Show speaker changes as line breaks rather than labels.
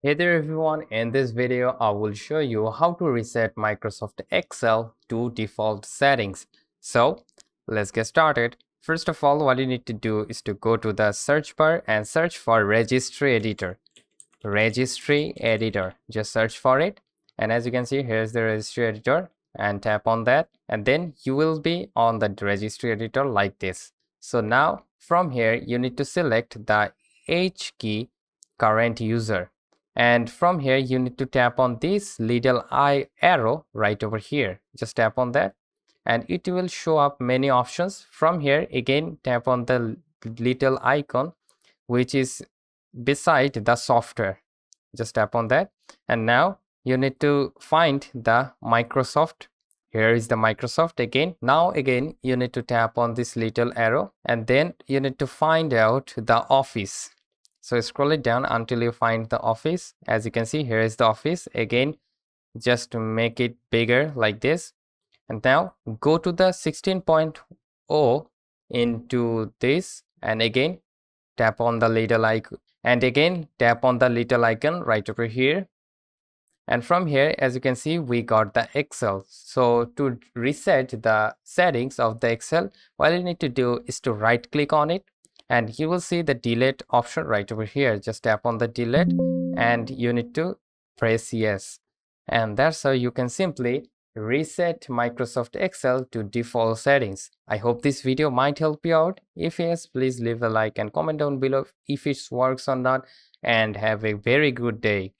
Hey there everyone, in this video I will show you how to reset Microsoft Excel to default settings. So let's get started. First of all, what you need to do is to go to the search bar and search for Registry Editor. Registry Editor, just search for it, and as you can see, here's the Registry Editor, and tap on that, and then you will be on the Registry Editor like this. So now from here you need to select the H key, current user, and from here you need to tap on this little eye arrow right over here. Just tap on that and it will show up many options. From here again tap on the little icon which is beside the software. Just tap on that, and now you need to find the Microsoft. Here is the Microsoft again. Now again you need to tap on this little arrow, and then you need to find out the Office. So scroll it down until you find the Office. As you can see, here is the Office again. Just to make it bigger like this, and now go to the 16.0 into this, and again tap on the little icon, and again tap on the little icon right over here. And from here, as you can see, we got the Excel. So to reset the settings of the Excel, all you need to do is to right click on it, and you will see the delete option right over here. Just tap on the delete and you need to press yes. And that's how you can simply reset Microsoft Excel to default settings. I hope this video might help you out. If yes, please leave a like and comment down below if it works or not, and have a very good day.